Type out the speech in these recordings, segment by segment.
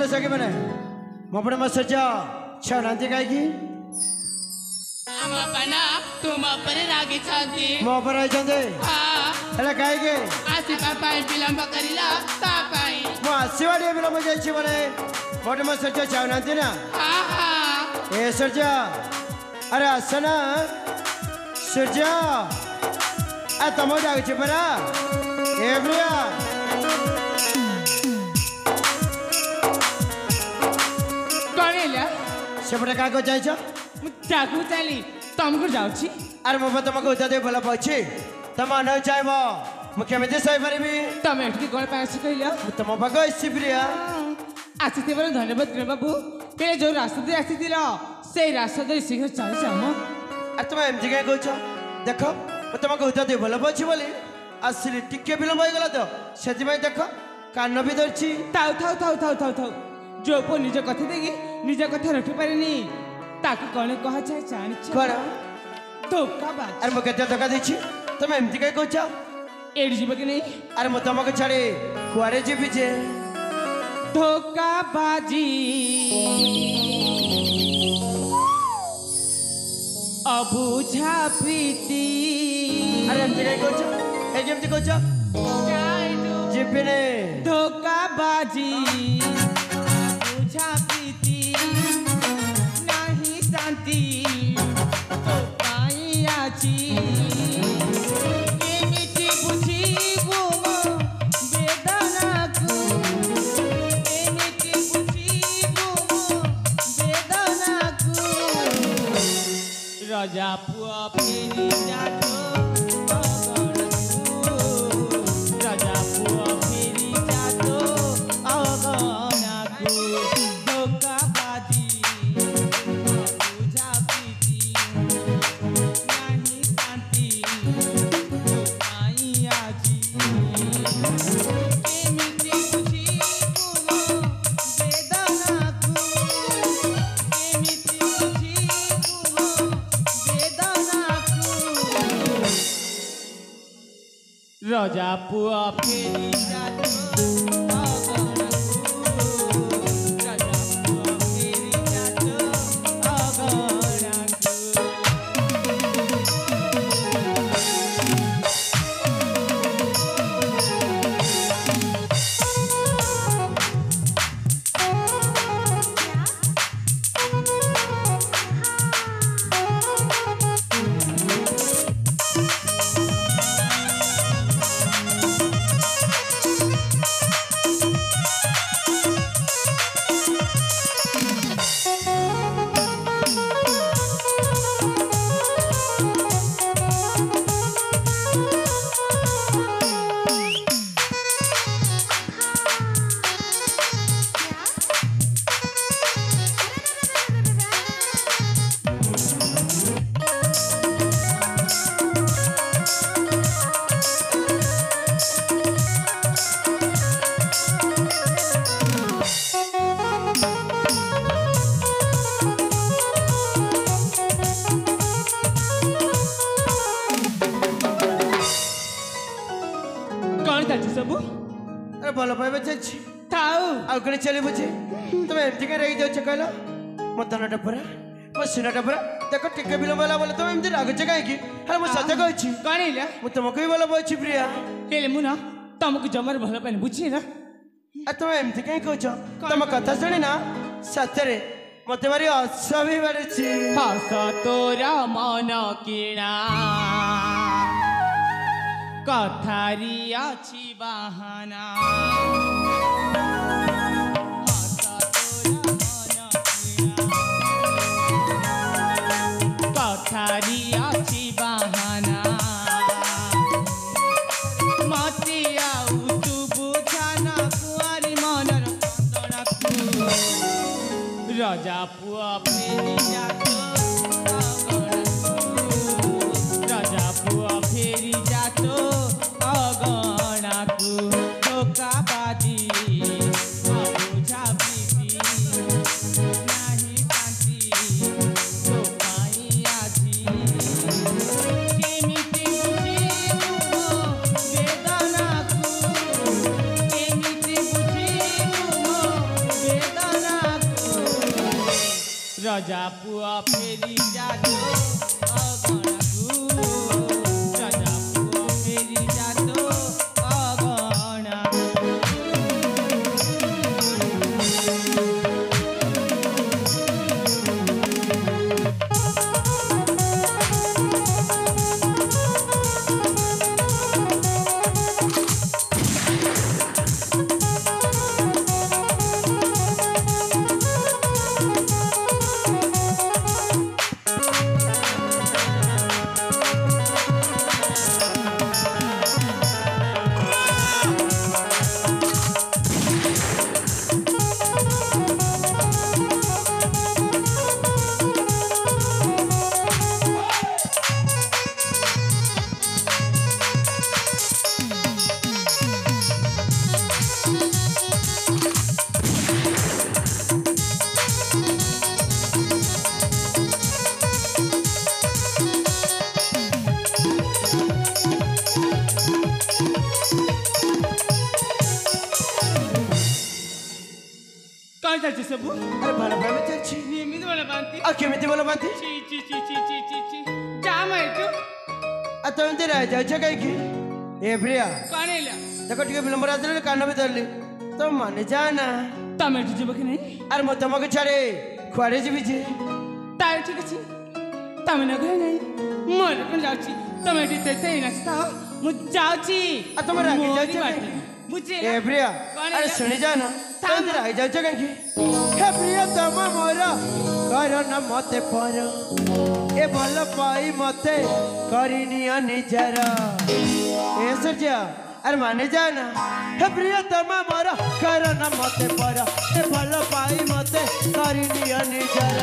सके मैंने मोपड़े में सजा छह नांती काय की हम अपना तुम अपने रागी चाहती मोपर आई चंदे हाँ अरे काय के आसी पापा विलंब करिला तापाई मो आसीवाड़ी विलंब जाई छी बने मोपड़े में सजा छह नांती ना हाँ हाँ ए सजा अरे असना सजा आ तमो जाग छी परा ए ब्रिया सेपटे क्या को जाइछ जाकू चली तुमको जाउछि अरे मो तुमको उदा दे भला पछी तम न चाहबो मुख्यमंत्री सही परिबी तमे एठकी कोन पासी कहिला तुम बगो सिप्रिया आसीते बरे धन्यवाद करे बाबू पे जो रास्ता दे आसीतिल से रास्ता दे शीघ्र चल जाम आ तुम एमजी के कहछ देखो मो तुमको उदा दे भला पछी बोली असली टिके विलंब हो गला तो सेति में देखो कान भी धरछि थाउ थाउ थाउ थाउ थाउ थाउ जो पो निज कथा देगी निज कथा रखि पारेनी ताकि कोने कहा चाहे जानि कोन धोखा बाज अरे मो केते धोखा देछि तुम एमजी के कहछ एडी जीव कि नहीं अरे मो तुमको छाड़ी कुआरे जीबी जे धोखा बाजी अबुझा प्रीति अरे एमजी के कहछ ए जेमती कहछ जीबी ने धोखा बाजी प्रीति नहीं शांति तो पाई आची केमिति बुझिबो वेदना को केमिति बुझिबो वेदना को राजा पुआ फेरी जातो राजा पुआ फेरी जातो अगना को राजा पुआ फेरी जातो राजा पुआ फेरी जातो सब अरे भल पाइबा चलछि थाउ आ कने चली बुझे तुम एमती के रही जाउ कहलो मो तनटा परा मो सिनाटा परा देखो टिके विलंब होला बोले तुम एमती राग जगह की अरे मो सत्य कहछि कोन इला मो तुमको भी भल पाछि प्रिया हेले मुना तुमको जमर भल पानी बुझी ना आ तुम एमती के कहछ तुम कथा सुनी ना सत्य मते मारी असभी बाड़छि हस तोरा मन किणा कथारी अछि बहाना कथारी अछि बहाना मते आउ तू बुझाना कुआरी मनर कंदना राजा पुआ फेरी जातो राजा पुआ फेरी जातो अगना को धोखा बाजी अबुझा प्रीति नहीं शांति तो रजा पुआ फेरी जातो अगणा रजा पुआ फेरी जातो अगणा कौन सा सबू अरे भला भाई में चलছি नियमित वाला बांती आ केमिति बोला बांती ची ची ची ची ची ची ची जा माइटू आ तो एमती रह जाउछ काई की ए प्रिया कौन हैला देखो टिके विलंब रात्रि कान भी धरली तो माने जाना टमेटो जीव कि नहीं अरे मो तुमको छाड़े खुआड़े जीवी जे तार ठीक अछि तमे न गए नहीं मोर पण जाउची टमेटो तेते नस्ता मु जाउची आ तुम रागी जाउछ बुझे ए प्रिया अरे सुनी जाना तुम रह जाउछ काई की हे प्रिया तम मोर करन मते पर ए भल पाई मते करिनिया निजर ए सजा अरे माने जाना हे प्रिय तम मोर करन मते पर ए भल पाई मते करिनिया निजर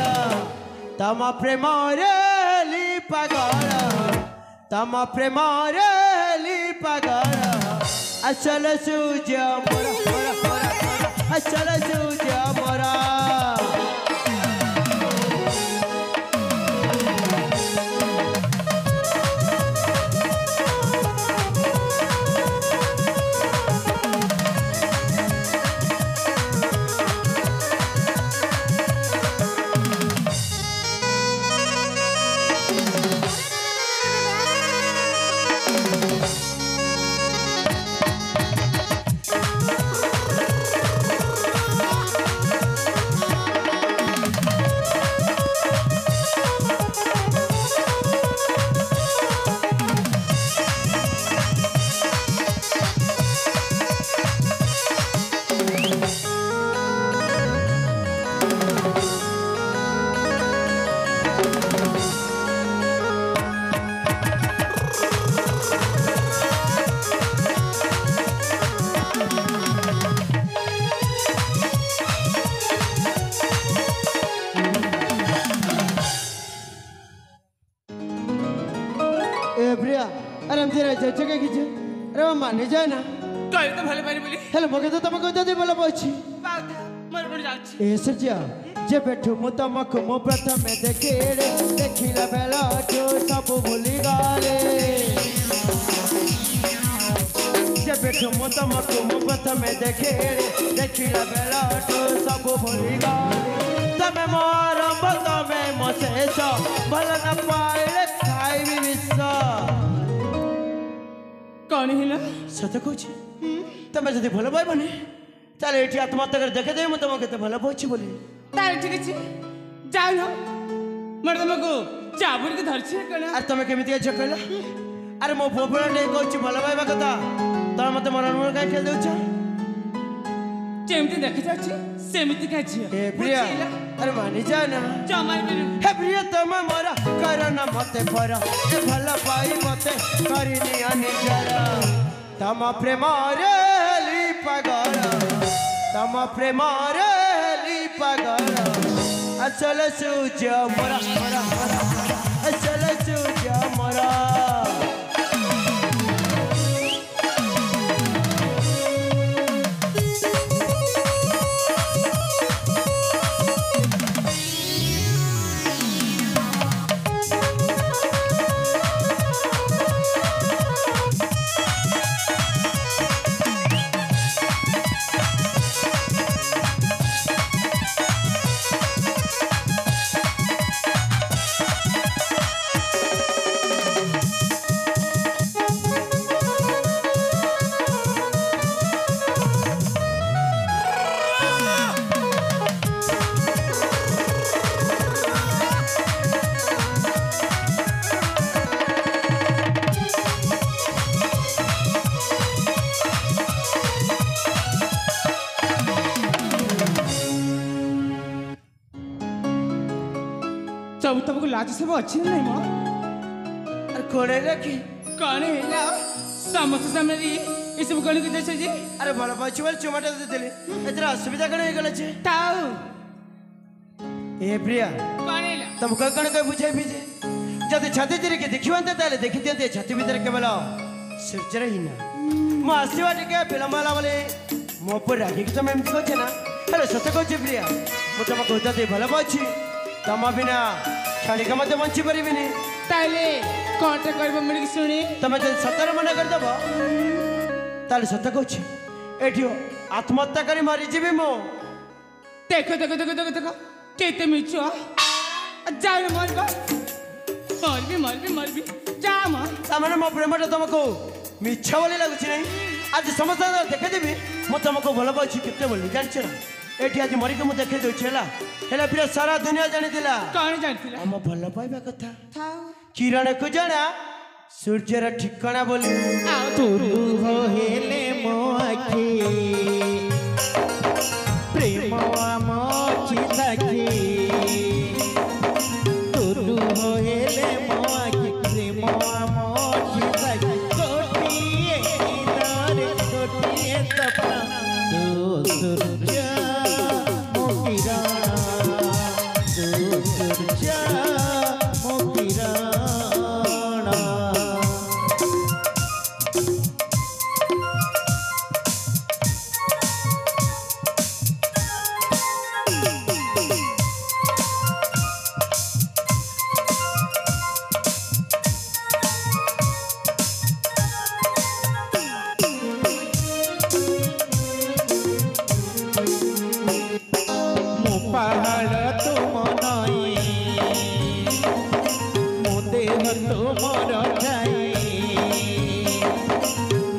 तम प्रेम रे पागल तम प्रेम रे पागल अचल सूज मोरा मोरा मोरा अचल सूज मोरा अरे हम तेरा जच्चे के किचे अरे वो माने जाए ना कल तो भले पानी बोली हेलो मगे तो तुमको तो दे बोला पहुंची बाउता मोर पण जाउची ए सजिया जे बैठो मु तुमको मु प्रथम देखे रे देखिला बेला जो सब भूली गाले जे बैठो मु तुमको मु प्रथम देखे रे देखिला बेला जो सब भूली गाले तमे मोर बत में मसेस भल न पाइले खाई भी विश्व कौन हिला सत कहूँ तमें जब भल पाइबनी ताले एठी आत्महत्या कर देखे दे मु तुमको केते भल पाउछि बोली तार ठीक अछि जाउ न मोर तुमको चाबुर के धरछि कना अरे तमें केमिति अछ कहला अरे मो पोपड़ा ने कहूछि भल पाइबा कथा त मते मरण मरण काई खेल देउछ जेमति देखि जाछि सेमिति का झिया ए प्रिया अरे मानी जाना जमार बिनु हे प्रिय तम मोरा करना मते पर ए भल पाई मते करिनी अनिजरा तम प्रेम रे पागल तम प्रेम रे पागल अचल सूज मोरा मोरा मोरा अचल सूज मोरा तब तुमको लाज सब अच्छी नहीं मो अरे कोड़े रखी कौन है ला समस्त समरी इस बुकनी के जैसे जी अरे भल पाची वाले चुमाटा देते एतरा असुविधा कण गला छे ताऊ ए प्रिया कौन है ला तुम कण के बुझाई बिजे जदि छाती तिरे के देखिवंते ताले देखि दियंते छाती भीतर केवल सिरचर ही ना मो आसीवा टिके पिलमाला वाले मो पर राखी के तुम एमती कहछे ना अरे सत कहछे प्रिया मो तुम कहता दे भल पाची तम बिना छाड़ी के मते बंची परिबिनी ताले कोनटा करबो मिल के सुनी तमे जदि सतर मना कर दबो ताले सत कहछे एठियो आत्महत्या करी मारी जीवी मो देखो देखो देखो देखो देखो केते मिचो जाओ मर भी जा मां तामने मो प्रेमटा तुमको मिछा बोली लगुछि नहीं आज समस्त देखे देबी मो तुमको भल पाछि केते बोली जानछ ना एठी आज मरी के मो देखे दोछि हेला फिर सारा दुनिया जानि दिला कौन जानथिला हम भल पाइबा कथा थाऊ किरण को जाना सूर्यर ठिकाना बोली तू हो हेले मो आखी प्रेम मो चिताखी तुरु हो हेले मो आखी प्रेम मो चिताखी कोटिए इनारे कोटिए सपना तू सूर्य मो किरण तू सूर्य मो किरण पहाड़ तुम नई मो देह तुमर जाई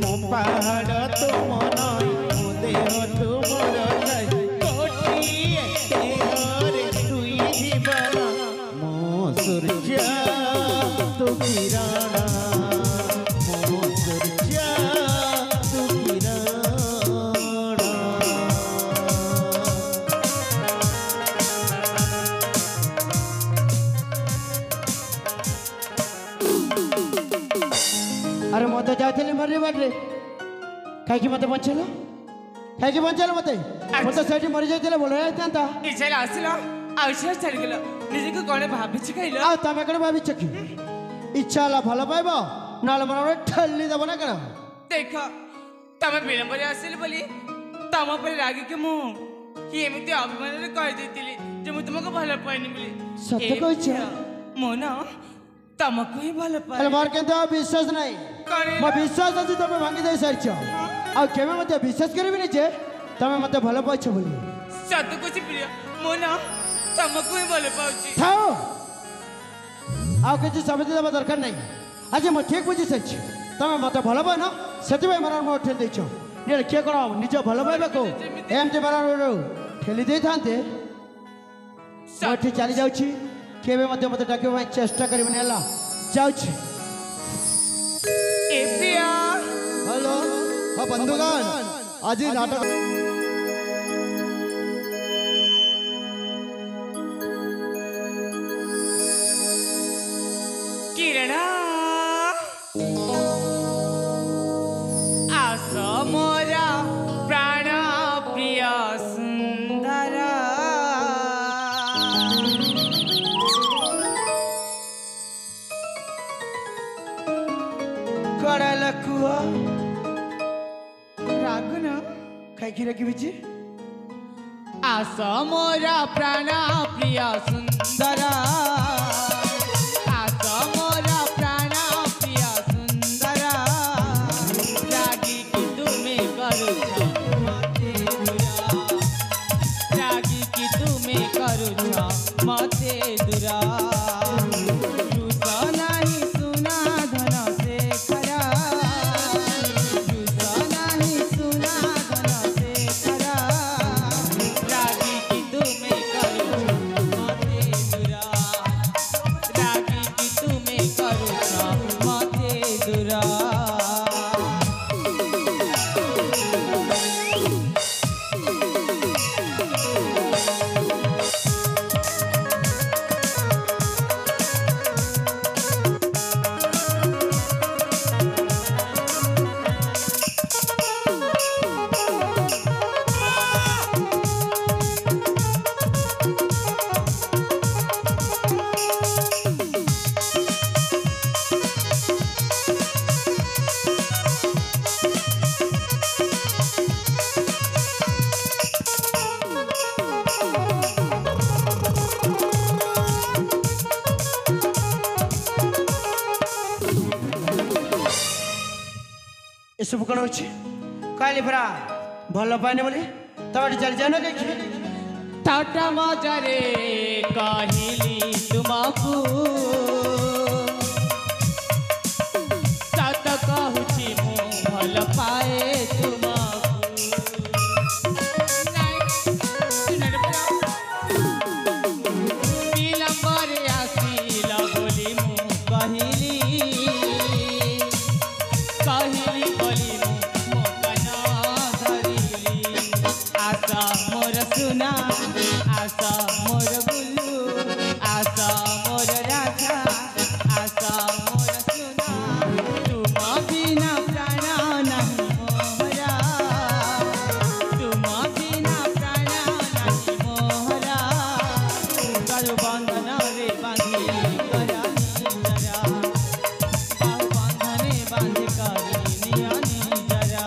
मो पहाड़ तुम नई मो देह तुमर जाई कोटिए देहरे तुई जीवन मो सूर्य तू किरण मो सूर्य तू किरण अरे मो तो जाते मरे बाटे कहीं मत बचल कहीं बचल मत मत सेठी मरी जाते बोल जाता इचल आसिलो आउछे चल गेलो निजे को कोने भाभी छिकैलो आ तमे कण भाभी चकी इच्छा ला भल पाइबो नाल मन ठल्ली देबो ना कण देखो तमे विलंबरे आसिल बोली तम पर रागी के मु कि एमिति अभिमान रे कह देतिली जे मु तुमको भलो पाइनी बोली सत्य कहछ मो ना तमको ही भलो पाइ अरे मार के तो विश्वास नहीं करे मैं विश्वास अछि तमे भांगी दे सारछ आ केमे मते विश्वास करबी नि जे तमे मते भल पाइछ बोली सत कुछ प्रिय मो ना तमको ही भलो पाउची थाओ आ किछ समझ देबा दरकार नहीं आज मैं ठीक बुझी सारछ तमे मते भल पाइ न सेति भाई मरार मो ठेल देछ ने के कोन निज भल पाइबा को एमते मरार ठेली दे थांते मठी चली जाउची केबे मते मते डाके मैं चेष्टा करबी नेला जाउची ए प्रिया हेलो हाँ बंधुगण आज ही नाटक किरण आस मोरा प्राण प्रिय सुंदर कड़ाला कुआ रागुन खाई रखी बिची आस मोरा प्राण प्रिय सुंदर आस मोरा प्राण प्रिय सुंदर रागी की तुम्हें करुछ मते दुरा रागी की तुम्हें करुछ मते दुरा सब कौन अच्छे कहली परा भल पाएनि बोली तब चल जाओ ना कहीं ठाटा मजारे कहली तुमको सत कहूची मु भल पाए तुमको विलंबरे आसिल बोली मु कहली बोली मु कान धरिली आशा मोर सुना आशा मोर बुलू आशा मोर राजा आशा मोर सुना तुम बिना प्राण नहीं मोहरा तुम बिना प्राण नहीं मोहरा करो बंधन रे बांधी करा जरा बाहु बंधने बांधी करी नियानी जरा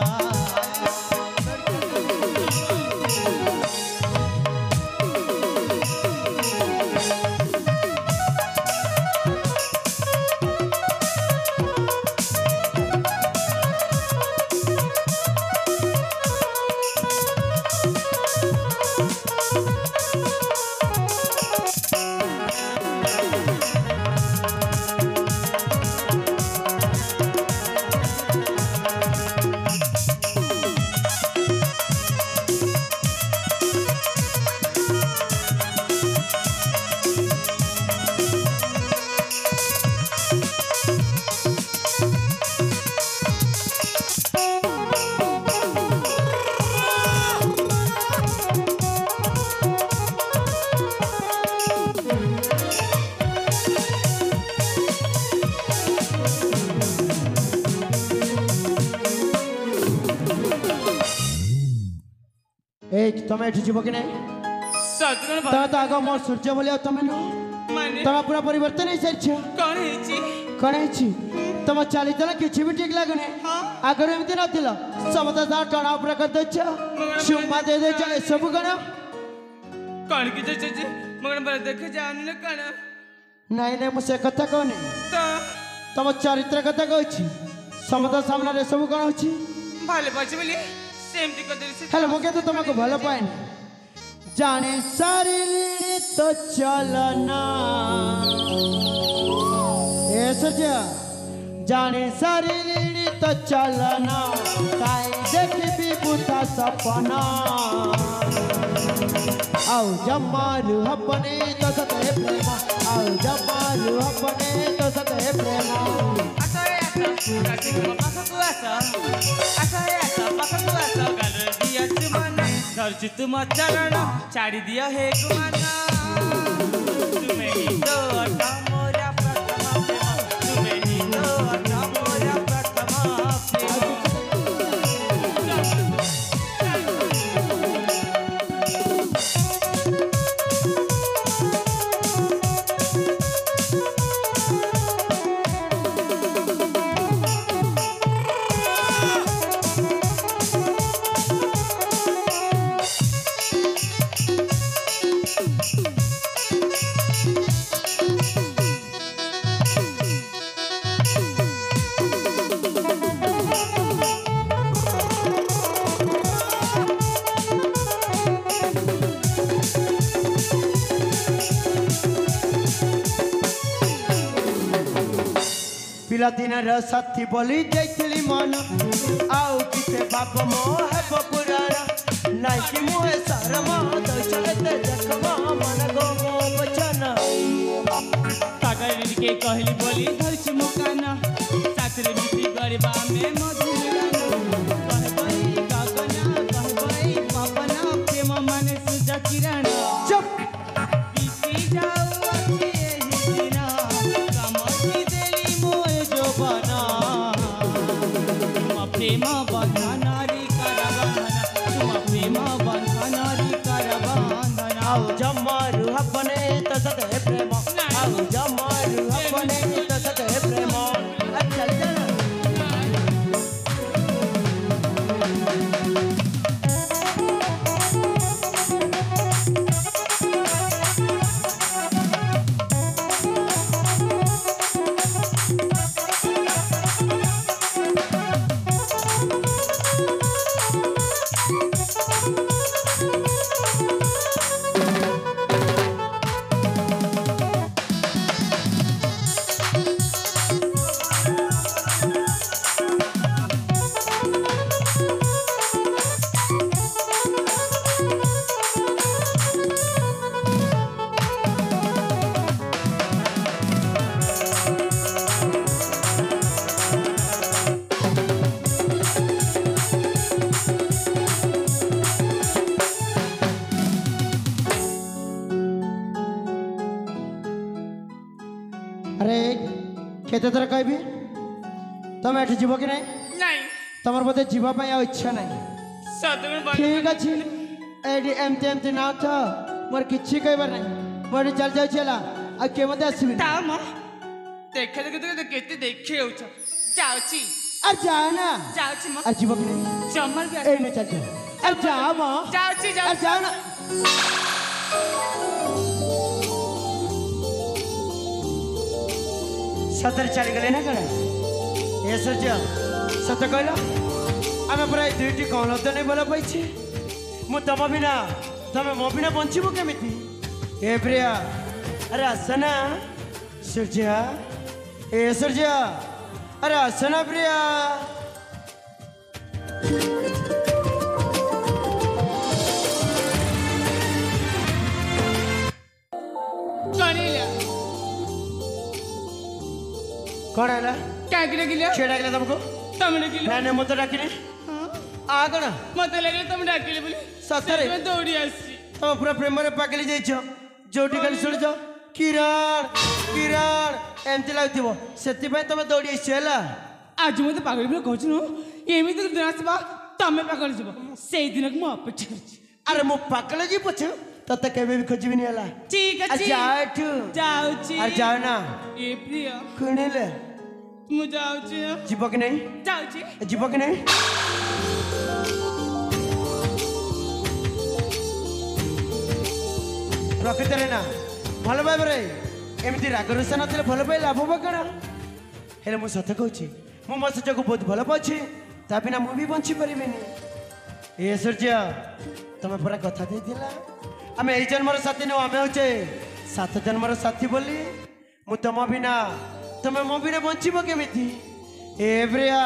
तुम ये जीव कि नहीं सतगुण तुम तो आग मोर सूर्य बोलिया तुम न माने तुम पूरा परिवर्तन नहीं सारी कौन है कौन है तुम चली चल कि भी ठीक लगुनि आगर एमती ना समस्त टणा पूरा कर दे सुम्मा दे दे सब कण कौन की जे मगर बड़ा देखे जान न कण नहीं नहीं मुझे कथा कहनी तो तुम चरित्र कथा कहछि समस्त सामने सब कौन होछि भाले पाछे बोली सेमती कर दे हेलो मुझे तो तुमको भल पाएनि जाने सारी तो चलना ऐसा जाने सारी तो चलना काई देखी भी बुता सपना आओ जमारू अपने तो सते प्रेम आओ जमारू अपने तो सते प्रेम आसा काटी को पाखकु आसा पाखकु आसा गाल दिया तुमना धरछु तुम चरण छाड़ी दिया हे गुमाना तुम्हें ही तो अटा मोरा प्रथम प्रेम तुम्हें ही तो अटा मोरा प्रथम प्रेम पिला दिन साथी बोली जाइली मन आउ किसे बाप मोह पुराण नाई कि मुहे सारमा चलते देखमा मन गो मो वचन सागर के कहली बोली धरछु मुकाना सासरे बिती गरबा में मधु कहबई गगना कहबई पपना प्रेम मन सुजा किरण चुप बीती जाऊ अखी एही दिना कमती देली मोर जोबना तुम प्रेम बंधनारी करबंधना तुम प्रेम बंधनारी करबंधना आउ जमारू अपने तो सते प्रेम आउ जमारू अपने तो सते प्रेम अच्छा चल अरे केते थर कहबी तुम एठी जीव कि नहीं नहीं तमर बोधे जीवा पाई आ इच्छा नहीं सतगुण बंद ठीक अछि एडी एमती एमती ना था मोर किछि कहबार नहीं मोर चल जाउ चला आ के मते आसीबी ताम देखे देखे केते देखे होछ जाउची अरे जा ना जाउची म अरे जीव कि नहीं जमल भी ए ने चल जा अरे जा मां जाउची अरे जा ना सतर चली गले ना कड़ा ए सजा सत कहला आमे प्राय दुईटी कौन तो नहीं बोला पाइछि मु तम बिना तमे मो बिना बंचिबो केमिति ए प्रिया अरे आसना सूर्या ए सूर्या अरे आसना प्रिया कनिला कौन है क्या गिले गिले छेड़ा गया तुमको तमने गिले मैंने मुझे डाकिने आ कौन मते लगे तुम डाकिले बोली सतरे मैं दौड़ी आसी तुम पूरा प्रेम रे पागली जाइछ जोटी खाली सुन जाओ किरण किरण एमती लागथिबो सेति पय तमे दौड़ी आइछला आज मते पागल बोली कहछ न एमिति दिन आसबा तमे पागल जबो सेई दिन को अपेक्षा करछि अरे मु पागल जी पछ तते केबे भी खोजबी नहीं हला ठीक अछि जाठ जाउची अरे जाओ ना ए प्रिय कणेले मु जाउची जीव कि नहीं जाउची जीव कि नहीं प्रकृति ना भल भाव एमती राग रुषा नଥିଲେ ଭଲ ପାଇ ଲାଭ ହବ କଣ ହେଲେ ମୁଁ ସତ କହୁଛି ମୁଁ ମୋ ସୂର୍ଯ୍ୟକୁ ବହୁତ ଭଲ ପାଉଛି ତା ବିନା ମୁଁ ବି ବଞ୍ଚି ପାରିବିନି ଏ ସୂର୍ଯ୍ୟ ତମେ ପରା କଥା ଦେଇଥିଲା ଆମେ ଏଇ ଜନ୍ମର ସାଥୀ ନୁହଁ ଆମେ ହଉଛେ 7 ଜନ୍ମର ସାଥୀ ବୋଲି ମୁଁ ତମ ବିନା ତମେ ମୋ ବିନା ବଞ୍ଚିବ କେମିତି ଏ ପ୍ରିୟା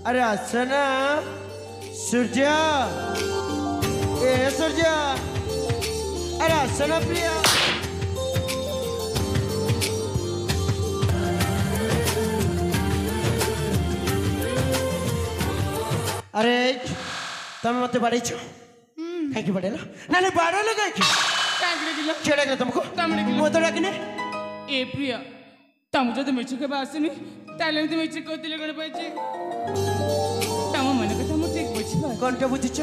अरे आसना सूर्य ए सूर्य अरे आसना प्रिया अरे तुम मत बाड़ी छो कहीं की बड़ेला ना नहीं बाड़ेला कहीं की कांगड़े गिला छेड़ा कर तुमको तमने गिला वो तो रखने ए प्रिया तम जो मिछ के आसनी ताले मिछ कहते कौन पाइछि तम मन कथा मु ठीक बुझिबा कौनटा बुझिछ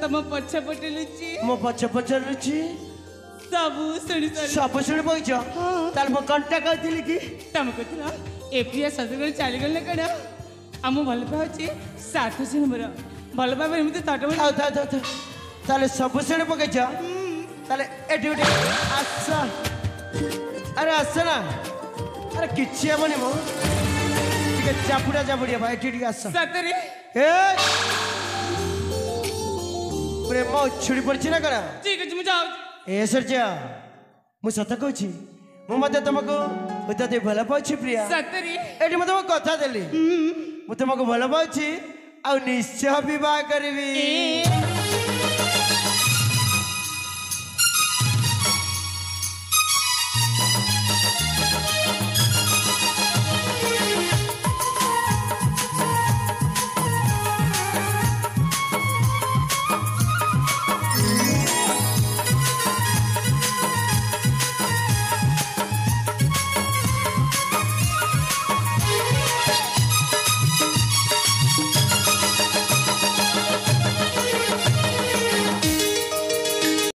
तम पछ पटे लुची मो पछ पछ रुचि सब शुणी पाइछ ताल मो कौनटा कहतिली की तम कहतिला ए प्रिया सजगड़ चली गल कड़ा आम भल पाऊँ साथ सिनेमार भल पाइबा एमती तट थाउ थाउ थाउ थाउ ताले सब शुणी पकैछ ताले एटी उठे आस अरे आस ना अरे किछि हेबनी मो टिके चापुड़ा चापुड़िया भाई एटी आस सतरे ए प्रेम छुड़ी पड़छि ना करा ठीक अछि मु जाऊ ए सूर्य मु सत कहछि मु मते तुमको उतते भल पाउछि प्रिया सतरे एटी मते कथा देली मु तुमको भल पाउछि आ निश्चय विवाह करबी